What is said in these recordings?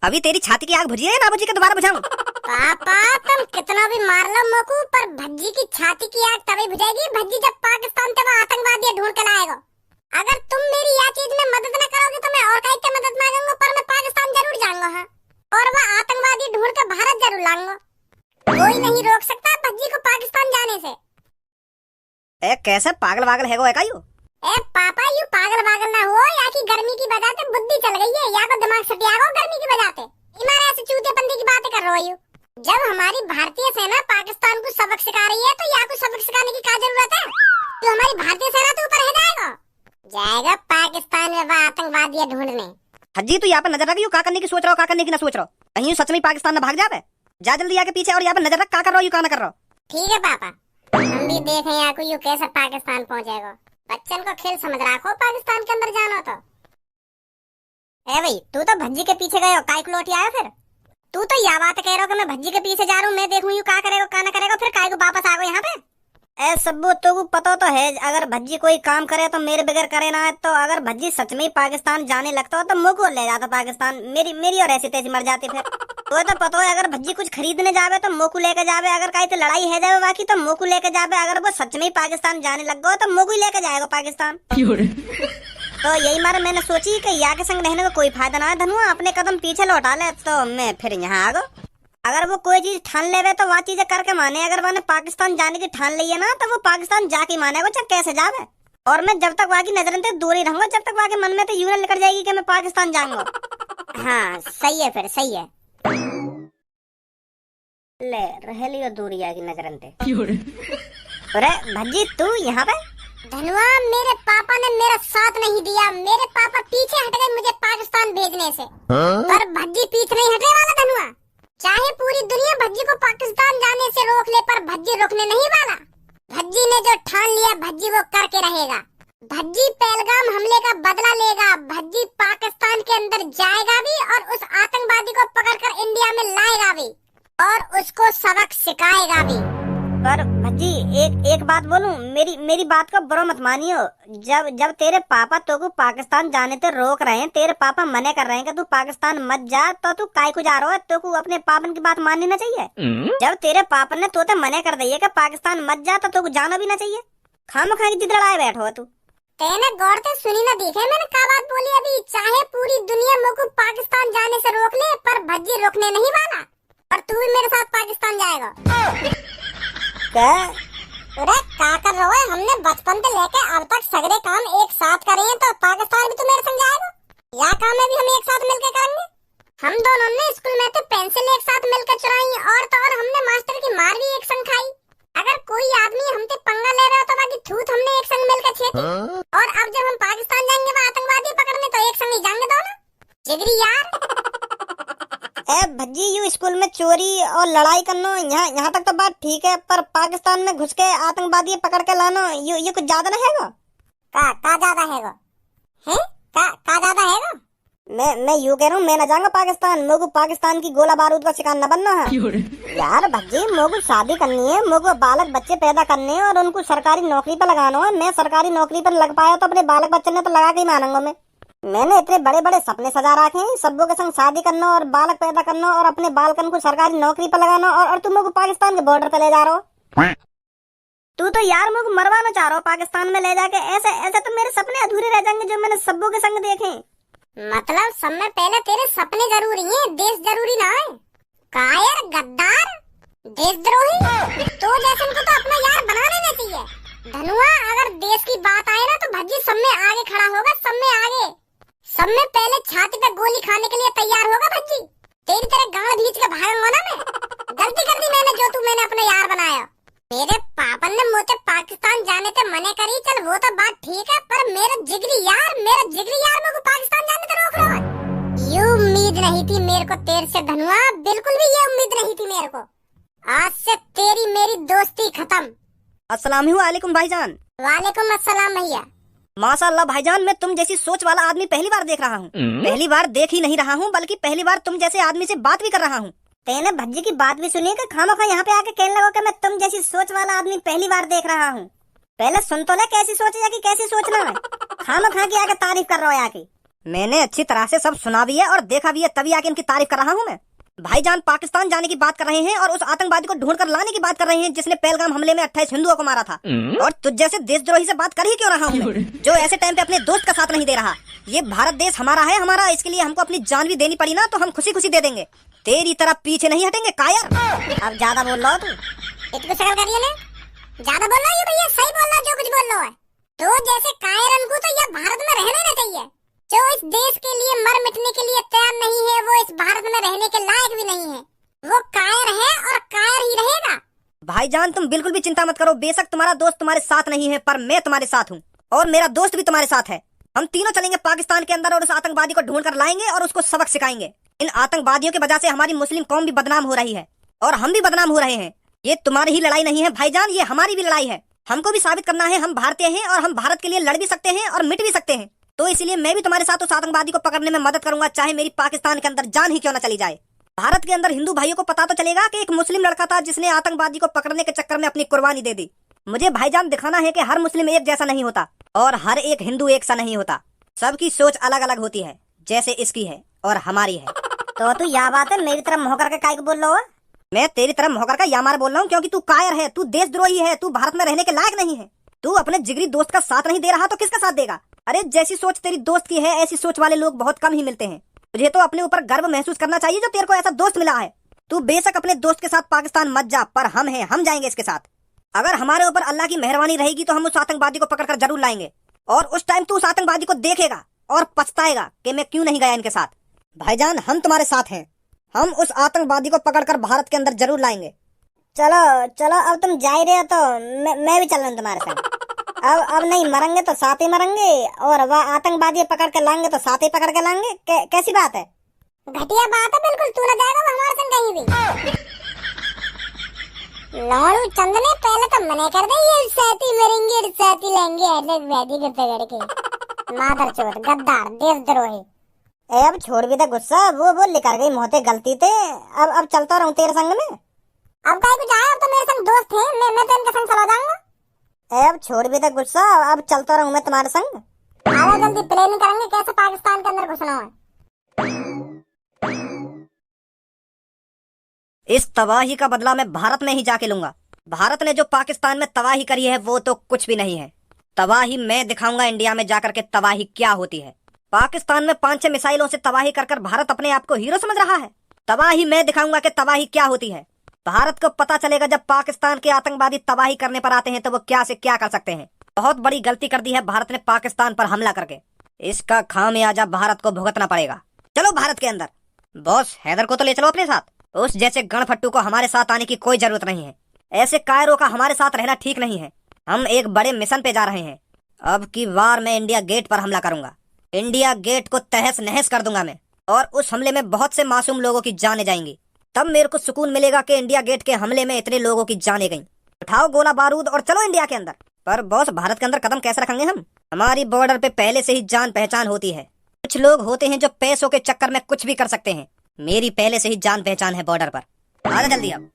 अभी तेरी छाती की आग बुझी है ना बुझी के दोबारा बुझाऊं? पापा तुम कितना भी मार लो मोकू, पर भज्जी की छाती की आग तभी बुझेगी भज्जी जब पाकिस्तान से वो आतंकवादी ढूंढ कर लाएगा। अगर तुम मेरी यह चीज में मदद न करोगे तो मैं और कहीं से मदद मांगूंगा, पर मैं पाकिस्तान जरूर जाऊंगा। हाँ, और वह आतंकवादी ढूंढ कर भारत जरूर लाऊंगा। कोई नहीं रोक सकता भज्जी को पाकिस्तान जाने से। ए कैसे पागल वागल है का यू? ए पापा यू पागल वागल ना हो, या की गर्मी की वजह से बुद्धि चल गई है, या को दिमाग सटिया गो गर्मी की वजह से। इमारे ऐसे चूतेपंती की बातें कर रहे हो। जब हमारी भारतीय सेना पाकिस्तान को सबक सिखा रही है तो या को सबक सिखाने की क्या जरूरत है? तो हमारी भारतीय सेना तो ऊपर है जाएगा पाकिस्तान में वह आतंकवादी ढूंढने। हज्जी तू यहाँ पे नजर रख, यू क्या करने की सोच रहा हो, क्या करने की ना सोच रहा हो? कहीं सच में पाकिस्तान में भाग जावे? जा जल्दी आके पीछे और यहाँ पे नजर रख, क्या कर रहा हो, यू क्या ना कर रहा हो? ठीक है पापा, हम भी देखें यहाँ को यू कैसे पाकिस्तान पहुँचेगा। बच्चन को खेल समझ रखो, पाकिस्तान के अंदर जाना तो। ए भाई तू तो भज्जी के पीछे गए हो, काय को लौट आया फिर? तू तो यह बात कह रहा हो कि मैं भज्जी के पीछे जा रहा हूँ, मैं देखूं यू क्या करेगा क्या ना करेगा, फिर काय को वापस आ गए यहाँ पे? ए सब्बू तो को पता तो है, अगर भज्जी कोई काम करे तो मेरे बगैर करे ना। तो अगर भज्जी सच में पाकिस्तान जाने लगता हो तो मुझको ले जाता पाकिस्तान, मेरी और ऐसी तैसी मर जाती फिर। तो पता है अगर भज्जी कुछ खरीदने जावे तो मोकू लेके जावे, अगर कहीं तो लड़ाई है जावे बाकी तो मोकू लेके जावे। अगर वो सच में पाकिस्तान जाने लग गो तो मोकू लेके जाएगा पाकिस्तान। तो यही मारे मैंने सोची कि या के संग रहने का कोई फायदा ना है धनुआ, अपने कदम पीछे लौटा ले। तो मैं फिर यहाँ आ गो। अगर वो कोई चीज ठान लेवे तो वह चीजें करके माने। अगर मैंने पाकिस्तान जाने की ठान ली है ना तो वो पाकिस्तान जाके मानेगा, चाहे कैसे जावे। और मैं जब तक वहाँ की नजर से दूर ही रहूंगा, जब तक वहाँ के मन में तो यूं निकल जाएगी कि मैं पाकिस्तान जाऊंगा। हाँ सही है, फिर सही है। ले रह लियो दूरी आगे नजरन ते। अरे भज्जी तू यहाँ पे? धनुआ मेरे पापा ने मेरा साथ नहीं दिया, मेरे पापा पीछे हट गए मुझे पाकिस्तान भेजने से। पर भज्जी पीछे नहीं हटने वाला धनुआ। चाहे पूरी दुनिया भज्जी को पाकिस्तान जाने से रोक ले, पर भज्जी रोकने नहीं वाला। भज्जी ने जो ठान लिया भज्जी वो करके रहेगा। भज्जी पहलगाम हमले का बदला लेगा। भज्जी पाकिस्तान के अंदर जाएगा भी और उस आतंकवादी को पकड़कर इंडिया में लाएगा भी और उसको सबक सिखाएगा भी। पर भज्जी एक बात बोलूं, मेरी बात को बुरा मत मानियो। जब तेरे पापा तो को पाकिस्तान जाने से रोक रहे हैं, तेरे पापा मने कर रहे हैं कि तू पाकिस्तान मत जा, तो तू काय को जा रहा है? तो को अपने पापन की बात माननी ना चाहिए। जब तेरे पापा ने तो मने कर दिए कि पाकिस्तान मत जा, तो जाना भी ना चाहिए। खामखा की जिद लड़ाए बैठो है तू। तेने गौर से सुनी ना देखे मैंने क्या बात बोली अभी? चाहे पूरी दुनिया मुझको पाकिस्तान जाने से रोक ले, पर भज्जी रोकने नहीं वाला। और तू भी मेरे साथ पाकिस्तान जाएगा। क्या? अरे क्या कर रहे हो? हमने बचपन से लेके अब तक सगरे काम एक साथ करे हैं, तो पाकिस्तान भी तू मेरे संग जाएगा? या काम में भी हम एक साथ मिलकर करेंगे। हम दोनों ने स्कूल में तो पेंसिल एक साथ मिलकर चुराई, और तो और हमने मास्टर की मार भी एक संग खाई। अगर कोई आदमी हमसे पंगा ले रहा तो बाकी थूत हमने एक संग मिलकर छेती। और अब जब हम पाकिस्तान जाएंगे वो आतंकवादी पकड़ने, तो एक संग ही जाएंगे दोनों। जिगरी यार। ए भज्जी यू स्कूल में चोरी और लड़ाई करना यहाँ तक तो बात ठीक है, पर पाकिस्तान में घुस के आतंकवादी पकड़ के लाना ये कुछ ज्यादा ना हैगा? का ज्यादा हैगा? हैं? का ज्यादा हैगा? मैं यूँ कह रहा हूँ, मैं न जाऊंगा पाकिस्तान। मोगू पाकिस्तान की गोला बारूद का शिकार न बनना है। यार भज्जी मोगू शादी करनी है, मोगू बालक बच्चे पैदा करने हैं और उनको सरकारी नौकरी पर लगाना है। मैं सरकारी नौकरी पर लग पाया तो अपने बालक बच्चे ने तो लगा के ही मानूंगा। मैंने इतने बड़े बड़े सपने सजा रखे हैं, सबों के संग शादी करना और बालक पैदा करना और अपने बालकन को सरकारी नौकरी पर लगाना, और तुम लोग पाकिस्तान के बॉर्डर पे ले जा रहे हो। तू तो यार मुझे मरवाना चाह रहा हो पाकिस्तान में ले जाके। ऐसे तो मेरे सपने अधूरे रह जाएंगे जो मैंने सबों के संग देखे। मतलब सब में पहले तेरे सपने जरूरी हैं, देश जरूरी ना है। कायर गद्दार देशद्रोही तो जैसे उनको तो अपना यार बना लेना चाहिए। धनुआ अगर देश की बात आए ना तो भज्जी सब में आगे खड़ा होगा, सब में आगे, सब में पहले छाती पे गोली खाने के लिए तैयार होगा भज्जी। तेरी तरह गांड भींच के भागूंगा ना मैं। गलती कर दी मैंने, जो तू मैंने अपना यार बनाया। मेरे पापा ने मुझे पाकिस्तान जाने से मने करी, चल वो तो बात ठीक है, पर मेरा जिगरी यार मुझे पाकिस्तान जाने से रोक रहा है। ये उम्मीद नहीं थी मेरे को तेरे से धनुआ, बिल्कुल भी ये उम्मीद नहीं थी मेरे को। आज से तेरी मेरी दोस्ती खत्म। अस्सलाम वालेकुम भाईजान। वालेकुम अस्सलाम भैया। माशाअल्लाह भाईजान, मैं तुम जैसी सोच वाला आदमी पहली बार देख रहा हूँ। पहली बार देख ही नहीं रहा हूँ, बल्कि पहली बार तुम जैसे आदमी से बात भी कर रहा हूँ। तेने भज्जी की बात भी सुनी कि खामखा यहाँ पे आके कहने लगा कि मैं तुम जैसी सोच वाला आदमी पहली बार देख रहा हूँ। पहले सुन तो ले कैसी सोच है कि कैसी सोचना है। खामखा की आके तारीफ कर रहा है आके। मैंने अच्छी तरह से सब सुना भी है और देखा भी है, तभी आके इनकी तारीफ कर रहा हूँ मैं। भाईजान पाकिस्तान जाने की बात कर रहे हैं और उस आतंकवादी को ढूंढ कर लाने की बात कर रहे हैं जिसने पहलगाम हमले में 28 हिंदुओं को मारा था। और तुझ जैसे देशद्रोही से बात कर ही क्यों रहा हूँ मैं, जो ऐसे टाइम पे अपने दोस्त का साथ नहीं दे रहा। ये भारत देश हमारा है, हमारा, इसके लिए हमको अपनी जान भी देनी पड़ी ना तो हम खुशी खुशी दे देंगे। तेरी तरफ पीछे नहीं हटेंगे कायर। अब ज्यादा बोल रहा हो तू, इतनी शक्ल करिए ना, ज्यादा बोल रहा है भैया, सही बोल रहा जो कुछ बोल रहा है। तो जैसे कायरन को तो यह भारत में रहना ना चाहिए। जो इस देश के लिए मर मिटने के लिए तैयार नहीं है, वो इस भारत में रहने के लायक भी नहीं है। वो कायर है और कायर ही रहेगा। भाईजान तुम बिल्कुल भी चिंता मत करो, बेशक तुम्हारा दोस्त तुम्हारे साथ नहीं है पर मैं तुम्हारे साथ हूँ और मेरा दोस्त भी तुम्हारे साथ है। हम तीनों चलेंगे पाकिस्तान के अंदर और उस आतंकवादी को ढूंढ कर लाएंगे और उसको सबक सिखाएंगे। इन आतंकवादियों की वजह से हमारी मुस्लिम कौम भी बदनाम हो रही है और हम भी बदनाम हो रहे हैं। ये तुम्हारी ही लड़ाई नहीं है भाईजान, ये हमारी भी लड़ाई है। हमको भी साबित करना है हम भारतीय हैं और हम भारत के लिए लड़ भी सकते हैं और मिट भी सकते हैं। तो इसलिए मैं भी तुम्हारे साथ उस आतंकवादी को पकड़ने में मदद करूंगा, चाहे मेरी पाकिस्तान के अंदर जान ही क्यों न चली जाए। भारत के अंदर हिंदू भाइयों को पता तो चलेगा कि एक मुस्लिम लड़का था जिसने आतंकवादी को पकड़ने के चक्कर में अपनी कुर्बानी दे दी। मुझे भाईजान दिखाना है कि हर मुस्लिम एक जैसा नहीं होता और हर एक हिंदू एक सा नहीं होता। सबकी सोच अलग अलग होती है, जैसे इसकी है और हमारी है। तो तू यह बात है मेरी तरफ मुँह करके काहे को बोल रहा हो? मैं तेरी तरफ मुँह करके यामार बोल रहा हूँ क्योंकि तू कायर है, तू देशद्रोही है, तू भारत में रहने के लायक नहीं है। तू अपने जिगरी दोस्त का साथ नहीं दे रहा तो किसका साथ देगा? अरे जैसी सोच तेरी दोस्त की है ऐसी सोच वाले लोग बहुत कम ही मिलते हैं। तुझे तो अपने ऊपर गर्व महसूस करना चाहिए जो तेरे को ऐसा दोस्त मिला है। तू बेशक अपने दोस्त के साथ पाकिस्तान मत जा, पर हम हैं, हम जाएंगे इसके साथ। अगर हमारे ऊपर अल्लाह की मेहरबानी रहेगी तो हम उस आतंकवादी को पकड़कर जरूर लाएंगे और उस टाइम तू उस आतंकवादी को देखेगा और पछताएगा कि मैं क्यों नहीं गया इनके साथ। भाईजान हम तुम्हारे साथ हैं, हम उस आतंकवादी को पकड़कर भारत के अंदर जरूर लाएंगे। चलो चलो, अब तुम जा ही रहे हो तो मैं भी चल रहा हूँ तुम्हारे साथ। अब नहीं मरेंगे तो साथ ही मरेंगे और वह आतंकवादी पकड़ के लाएंगे तो साथ ही पकड़ के लाएंगे। कैसी बात है? घटिया बात है बिल्कुल, तू ना जाएगा वो हमारे संग कहीं भी। लाड़ू चंद ने पहले तो मना कर दे, ये साथी मरेंगे साथी लेंगे अलग वैदी के पकड़ के। मादर चोद, गद्दार, देशद्रोही। अब छोड़ भी दे गुस्सा, वो लिखा गई मोहते गलती थे। अब चलता रहूं तेरे संग में। अब कहीं को जाए, अब तो मेरे संग दोस्त थे, मैं तो इनके संग चला जाऊंगा। अब छोड़ भी दे गुस्सा, अब चलता रहूं मैं तुम्हारे संग। आओ जल्दी प्लानिंग करेंगे कैसे पाकिस्तान के अंदर घुसना है। इस तबाही का बदला मैं भारत में ही जाके लूंगा। भारत ने जो पाकिस्तान में तबाही करी है वो तो कुछ भी नहीं है। तबाही मैं दिखाऊंगा इंडिया में जाकर के तबाही क्या होती है। पाकिस्तान में 5-6 मिसाइलों से तबाही कर भारत अपने आप को हीरो समझ रहा है। तबाही मैं दिखाऊंगा कि तबाही क्या होती है। भारत को पता चलेगा जब पाकिस्तान के आतंकवादी तबाही करने पर आते हैं तो वो क्या से क्या कर सकते हैं। बहुत बड़ी गलती कर दी है भारत ने पाकिस्तान पर हमला करके, इसका खामियाजा भारत को भुगतना पड़ेगा। चलो भारत के अंदर। बॉस हैदर को तो ले चलो अपने साथ, उस जैसे गणफट्टू को हमारे साथ आने की कोई जरूरत नहीं है। ऐसे कायरों का हमारे साथ रहना ठीक नहीं है। हम एक बड़े मिशन पे जा रहे हैं। अब की बार मैं इंडिया गेट पर हमला करूंगा। इंडिया गेट को तहस नहस कर दूंगा मैं, और उस हमले में बहुत से मासूम लोगों की जानें जाएंगी। तब मेरे को सुकून मिलेगा कि इंडिया गेट के हमले में इतने लोगों की जानें गईं। उठाओ गोला बारूद और चलो इंडिया के अंदर। पर बॉस भारत के अंदर कदम कैसे रखेंगे हम? हमारी बॉर्डर पे पहले से ही जान पहचान होती है। कुछ लोग होते हैं जो पैसों के चक्कर में कुछ भी कर सकते हैं। मेरी पहले से ही जान पहचान है बॉर्डर पर। आ जा जल्दी अब।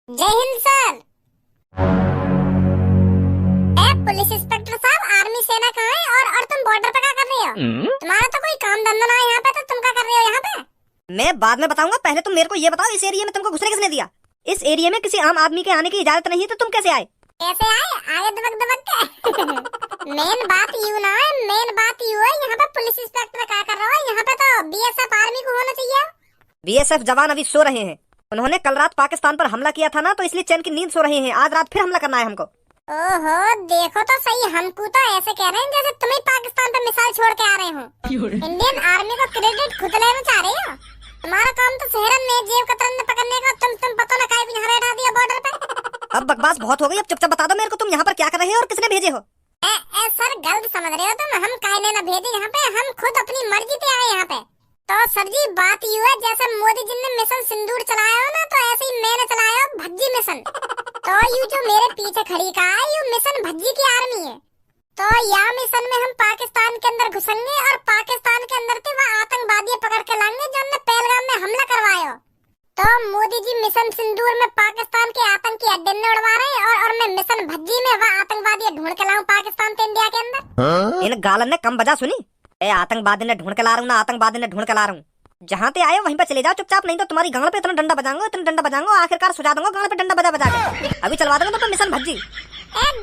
जय हिंद सर। पुलिस इंस्पेक्टर साहब, आर्मी सेना कहाँ है और तुम बॉर्डर पे क्या कर रहे हो? तुम्हारा तो कोई काम धंधा ना है यहाँ पे, तो तुम क्या कर रहे हो यहाँ पे? मैं बाद में बताऊंगा, पहले तुम मेरे को ये बताओ इस एरिया में तुमको घुसने किसने दिया? इस एरिया में किसी आम आदमी के आने की इजाजत नहीं है तो तुम कैसे आए? कैसे आए? आगे दबक दबक के। मेन बात यू ना है, मेन बात यू है यहाँ पे पुलिस इंस्पेक्टर क्या कर रहा है? यहाँ पे तो बीएसएफ आर्मी को होना चाहिए। बीएसएफ जवान अभी सो रहे हैं। उन्होंने कल रात पाकिस्तान पर हमला किया था ना, तो इसलिए चैन की नींद सो रहे हैं। आज रात फिर हमला करना है हमको। ओहो, देखो तो सही, हमको तो ऐसे कह रहे हैं जैसे तुम ही पाकिस्तान पे मिसाइल छोड़ के आ रहे हो। इंडियन आर्मी को क्रेडिट खुद लेना चाह रहे हो। तुम्हारा काम तो शहरन में जेब कतरन में पकड़ने का, तुम पता ना काहे को यहाँ बैठा दिया बॉर्डर पे। अब बकवास बहुत हो गई, अब चुपचाप बता दो मेरे को तुम यहाँ पर क्या कर रहे हो और किसने भेजे हो? सर गलत समझ रहे हो तुम, हम काहे ना भेजे यहाँ पे, हम खुद अपनी मर्जी से आए यहाँ पे। तो सर जी बात यू है, जैसे मोदी जी ने मिशन सिंदूर चलाया हो ना, तो ऐसे ही मैंने चलाया भज्जी मिशन। तो यू जो मेरे पीछे खड़ी का है, यू मिशन भज्जी की आर्मी है। तो यह मिशन में हम पाकिस्तान के अंदर घुसेंगे और पाकिस्तान के अंदर से वह आतंकवादी पकड़ के लाएंगे जो हमने पहलगाम में हमला करवाया। तो मोदी जी मिशन सिंदूर में पाकिस्तान के आतंकी अड्डे में उड़वा रहे हैं और मैं मिशन भज्जी में वह आतंकवादी ढूंढ के लाऊं पाकिस्तान से इंडिया के अंदर। इन गालन ने कम बजा सुनी। ए आतंकवादी ने ढूंढ के ला रहा हूँ ना, आतंकवादी ने ढूंढ के ला रहा हूँ। जहाँ पे आए वहीं पे चले जाओ चुपचाप, नहीं तो तुम्हारी गांड पे इतना डंडा बजाऊंगा आखिरकार सुझा दूंगा गांड पे डंडा बजा बजा के। अभी चलवा दूंगा तो मिशन भज्जी।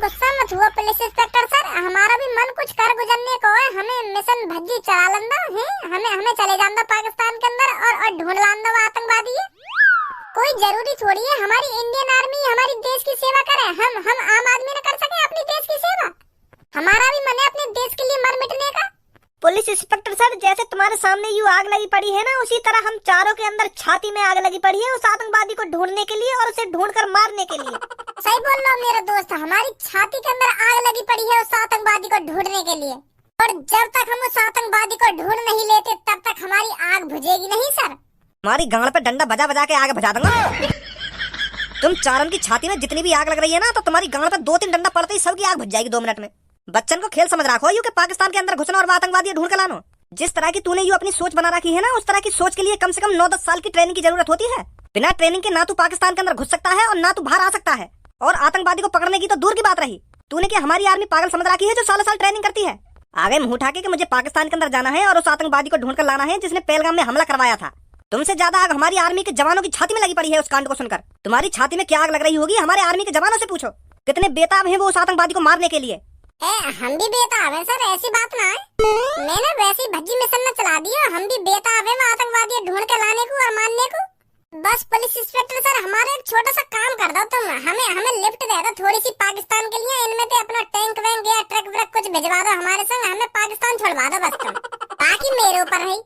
गुस्सा मत हुआ पुलिस इंस्पेक्टर सर, हमारा भी मन कुछ कर गुजरने को है। हमें मिशन भज्जी चला लंदा है, हमें चले जाना पाकिस्तान के अंदर और ढूंढ लांदा वो आतंकवादी है। कोई जरूरी थोड़ी है हमारी इंडियन आर्मी हमारी देश की सेवा करे। हम आम आदमी न कर सके अपनी देश की सेवा? हमारा भी मन है अपने देश के लिए मर मिटने का। पुलिस इंस्पेक्टर सर, जैसे तुम्हारे सामने यूं आग लगी पड़ी है ना, उसी तरह हम चारों के अंदर छाती में आग लगी पड़ी है उस आतंकवादी को ढूंढने के लिए और उसे ढूंढकर मारने के लिए। सही बोल रहा हूँ मेरा दोस्त, हमारी छाती के अंदर आग लगी पड़ी है उस आतंकवादी को ढूंढने के लिए। और जब तक हम उस आतंकवादी को ढूंढ नहीं लेते तब तक हमारी आग बुझेगी नहीं सर। हमारी गांड पे डंडा बजा बजा के आग बुझा दूंगा। तुम चारों की छाती में जितनी भी आग लग रही है ना, तो तुम्हारी गांड पे 2-3 डंडा पड़ते ही सबकी आग बुझ जाएगी 2 मिनट में। बच्चन को खेल समझ रखो यू के पाकिस्तान के अंदर घुसना और आतंकवादी ढूंढ के लाना। जिस तरह की तूने यू अपनी सोच बना रखी है ना, उस तरह की सोच के लिए कम से कम 9-10 साल की ट्रेनिंग की जरूरत होती है। बिना ट्रेनिंग के ना तू पाकिस्तान के अंदर घुस सकता है और ना तू बाहर आ सकता है। और आतंकवादी को पकड़ने की तो दूर की बात रही, तूने क्या हमारी आर्मी पागल समझ रखी है जो सालों साल ट्रेनिंग करती है। आगे मुंह उठा के मुझे पाकिस्तान के अंदर जाना है और उस आतंकवादी को ढूंढ कर लाना है जिसने पहलगाम में हमला करवाया था। तुमसे ज्यादा आग हमारी आर्मी के जवानों की छाती में लगी पड़ी है उस कांड को सुनकर। तुम्हारी छाती में क्या आग लग रही होगी हमारे आर्मी के जवानों से पूछो, कितने बेताब हैं वो उस आतंकवादी को मारने के लिए। हम भी बेताब हैं सर, ऐसी बात ना है। मैंने वैसी भज्जी मिशन में चला दिया, हम भी बेताब हैं वो आतंकवादी ढूंढ के लाने को और मारने को। बस पुलिस इंस्पेक्टर सर, हमारा एक छोटा सा काम कर दो तुम, हमें लिफ्ट दे दो थोड़ी सी पाकिस्तान के लिए। इनमें से अपना टैंक वैंक या ट्रक व्रक कुछ भिजवा दो हमारे संग, हमें पाकिस्तान छोड़वा दो बस तुम। बाकी मेरे ऊपर है,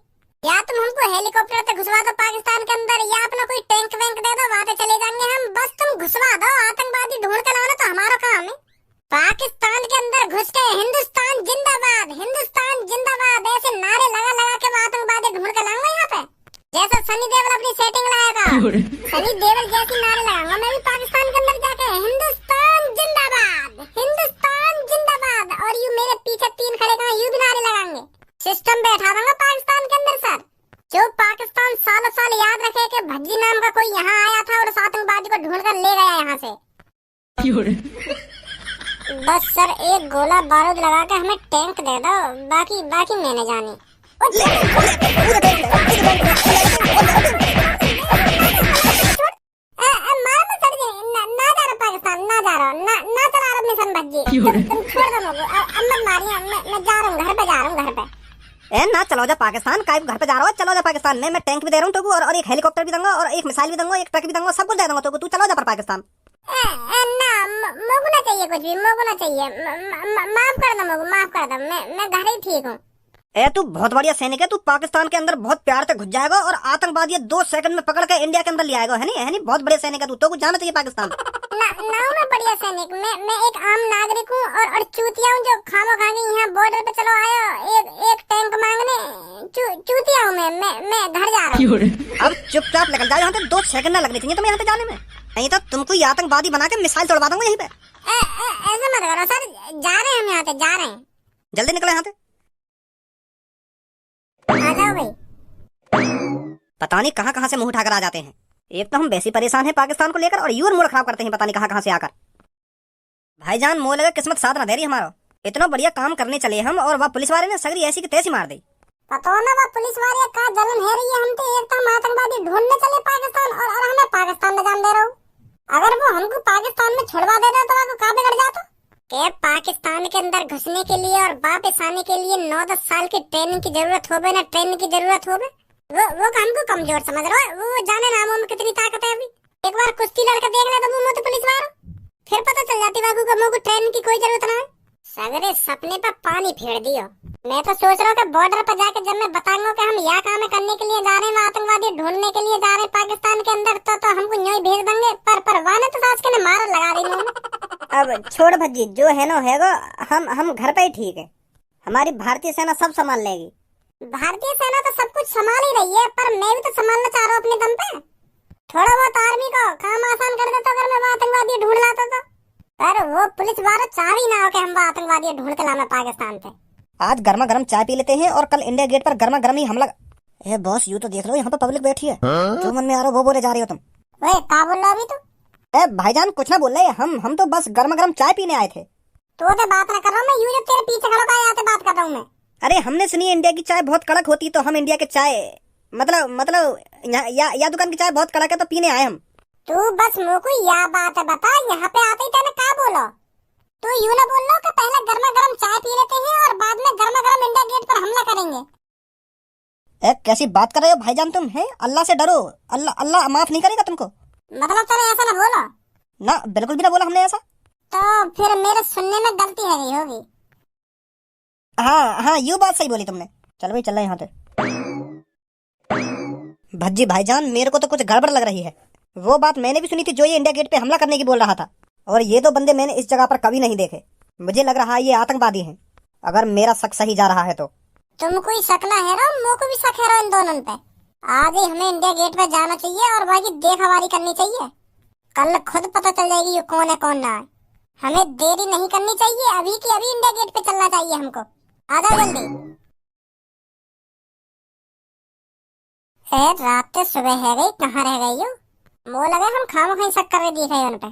या तुम हमको हेलीकॉप्टर से घुसवा दो पाकिस्तान के अंदर, या अपना कोई टैंक वैंक दे दो, वहाँ से चले जाएंगे हम। बस तुम घुसवा दो, आतंकवादी ढूंढ के लाना तो हमारा काम है। पाकिस्तान के अंदर घुस के हिंदुस्तान जिंदाबाद ऐसे नारे लगा लगा के वो आतंकवादी ढूंढ के लाऊंगा यहाँ पे, जैसा सनी देओल अपनी सेटिंग लाया था। सनी देओल जैसी नारे लगाऊंगा मैं भी पाकिस्तान के अंदर जाके, हिंदुस्तान जिंदाबाद। और यू मेरे पीछे 3 खड़े कहाँ यू भी नारे लगाएंगे। सिस्टम बैठा दूंगा पाकिस्तान के अंदर सर, जो पाकिस्तान सालों साल याद रखे कि भज्जी नाम का कोई यहाँ आया था और उस आतंकवादी को ढूंढ कर ले गया यहाँ से। बस सर एक गोला बारूद लगा के हमें टैंक दे दो, बाकी मैंने जानी। ना चला रहा मिशन भज्जी, तुम छोड़ दो मुझे, अब मत मारिए, मैं जा रहा हूँ घर पे। ए ना चलो जा पाकिस्तान, काय घर पे जा रहा हो, चलो जा पाकिस्तान। मैं टैंक भी दे रहा हूँ तो और एक हेलीकॉप्टर भी दूंगा और एक मिसाइल भी दूंगा, एक ट्रक भी दूंगा, सब कुछ दे दूंगा तो तू चलो जा पर पाकिस्तान। मोगू ना चाहिए कुछ भी, मोगू ना चाहिए, माफ कर दो मोगू, माफ कर दो, मैं घर ही ठीक हूँ। ए तू बहुत बढ़िया सैनिक है, तू पाकिस्तान के अंदर बहुत प्यार से घुस जाएगा और आतंकवादी 2 सेकंड में पकड़ के इंडिया के अंदर ले आएगा, है नहीं बहुत बढ़िया सैनिक है तू, तो कुछ जाना चाहिए पाकिस्तान। ना मैं बढ़िया सैनिक, मैं एक आम नागरिक हूँ और चूतिया हूँ जो खामो खागे यहाँ बॉर्डर पे चलो आयो एक टैंक मांगने। चूतिया हूँ मैं घर जा रहा हूँ। अब चुपचाप निकल जाओ यहाँ से, 2 सेकंड ना लगने चाहिए तुम्हें यहाँ से जाने में, नहीं तो तुमको आतंकवादी बना के मिसाइल तोड़वा दूंगा यहीं पे। ऐसा मत करो सर, जा रहे हैं हम यहाँ से, जा रहे हैं, जल्दी निकलो यहाँ से। आ जाओ भाई। पता नहीं कहाँ से मुंह उठाकर आ जाते हैं। एक तो हम वैसे परेशान हैं पाकिस्तान को लेकर और यूर मूड खराब करते हैं पता नहीं कहाँ से आकर। भाईजान मोह लगा किस्मत साथ ना दे रही हमारा, इतना बढ़िया काम करने चले हम और वह पुलिस वाले ने सगरी ऐसी की तैसी मार दी। पता ना वह पुलिस वाले का जलन है रही है हम तो, एक तो हम आतंकवादी ढूंढने चले पाकिस्तान और हमें पाकिस्तान में जान दे रहा हूँ। अगर वो हमको पाकिस्तान में छुड़वा दे रहे तो आपको कहाँ बिगड़ जाता के पाकिस्तान के अंदर घुसने के लिए और वापस आने के लिए 9-10 साल की ट्रेनिंग की जरूरत हो ना ट्रेनिंग की जरूरत हो। वो हमको कमजोर समझ रहा है, वो जाने नामों में कितनी ताकत है। अभी एक बार कुश्ती लड़का देख ले तो मुंह तो पुलिस मारो, फिर पता चल जाती बाबू को मुंह को ट्रेनिंग की कोई जरूरत ना है। सगरे सपने पर पानी फेर दियो। मैं तो सोच रहा हूँ कि बॉर्डर पर जाकर जब मैं बताऊंगा कि हम यहाँ काम करने के लिए जा रहे हैं, आतंकवादी ढूंढने के लिए जा रहे हैं पाकिस्तान के अंदर, तो हमको यूं ही भेज देंगे। पर वाने तो सास के ने मार लगा दी मुंह। अब छोड़ भज्जी, जो है ना हैगा, हम घर पे ही ठीक है। हमारी भारतीय सेना सब संभाल लेगी। भारतीय सेना तो सब कुछ संभाल ही रही है, पर मैं भी तो संभालना चाह रहा हूँ अपने दम पे। थोड़ा बहुत आर्मी को काम आसान कर देता अगर मैं आतंकवादी ढूंढ लाता तो, पर वो पुलिस वाले चाह ही ना हो कि हम आतंकवादी ढूंढ के लाना पाकिस्तान पे। आज गर्मा गर्म चाय पी लेते हैं और कल इंडिया गेट पर गर्मा गर्म ही हमला। ए बॉस, यूँ तो देख लो, यहाँ पे पब्लिक बैठी है। जो मन में आ रहा हो वो बोले जा रही हो तुम। ओए क्या बोल रहा अभी तू? ए भाईजान कुछ ना बोल रहे, हम तो बस गर्मा गर्म चाय पीने आए थे। तो बात ना कर रहा हूँ मैं, यूं जब तेरे पीछे खड़ा होकर यहाँ से बात कर रहा हूँ मैं। अरे हमने सुनी है इंडिया की चाय बहुत कड़क होती, तो हम इंडिया के चाय मतलब या दुकान की चाय बहुत कड़क है तो पीने आए हम। तू बस मुँह को या बात है बता, यहाँ पे आते ही तेने क्या बोला? तू यूं ना बोल लो कि पहले गर्मा गर्म चाय पी लेते हैं और बाद में गर्मा गर्म इंडिया गेट पर हमला करेंगे। ए कैसी बात कर रहे हो भाईजान तुम? है अल्लाह से डरो, अल्लाह अल्लाह माफ नहीं करेगा तुमको। मतलब तूने ऐसा ना बोला? ना, बिल्कुल भी ना बोला हमने ऐसा। तो फिर मेरे सुनने में गलती है गई होगी। हाँ, यूँ बात सही बोली तुमने। चल भाई, चल रहा यहाँ से। भज्जी भाईजान, मेरे को तो कुछ गड़बड़ लग रही है। वो बात मैंने भी सुनी थी जो ये इंडिया गेट पे हमला करने की बोल रहा था, और ये दो बंदे मैंने इस जगह पर कभी नहीं देखे। मुझे लग रहा है ये आतंकवादी हैं, अगर मेरा शक सही जा रहा है तो। तुमको ही शक ना है रो, मुझको भी शक है रो इन दोनों पे। आज ही हमें इंडिया गेट पे जाना चाहिए और वहाँ की देखभाली करनी चाहिए। कल खुद पता चल जाएगी ये कौन है कौन ना है। हमें देरी नहीं करनी चाहिए, अभी की अभी इंडिया गेट पे चलना चाहिए हमको। आ जाओ जल्दी। रात से सुबह है गई, कहाँ रह गई हो? मो लगे हम खामो कहीं शक कर रहे दिख रहे उन पे।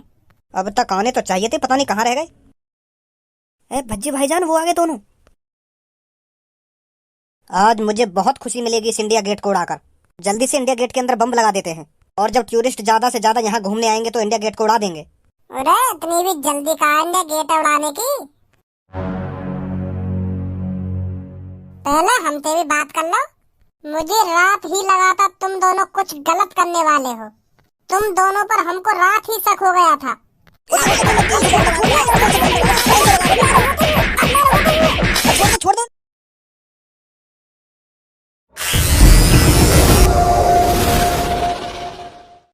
अब तक आने तो चाहिए थे, पता नहीं कहाँ रह गए। ए भज्जी भाईजान, वो आगे दोनों। आज मुझे बहुत खुशी मिलेगी इस इंडिया गेट को उड़ाकर। जल्दी से इंडिया गेट के अंदर बम लगा देते हैं, और जब टूरिस्ट ज्यादा से ज्यादा यहाँ घूमने आएंगे तो इंडिया गेट को उड़ा देंगे। अरे इतनी भी जल्दी कहाँ इंडिया गेट उड़ाने की? पहले हमसे भी बात कर लो। मुझे रात ही लगा था तुम दोनों कुछ गलत करने वाले हो। तुम दोनों पर हमको रात ही शक हो गया था। छोड़ दो।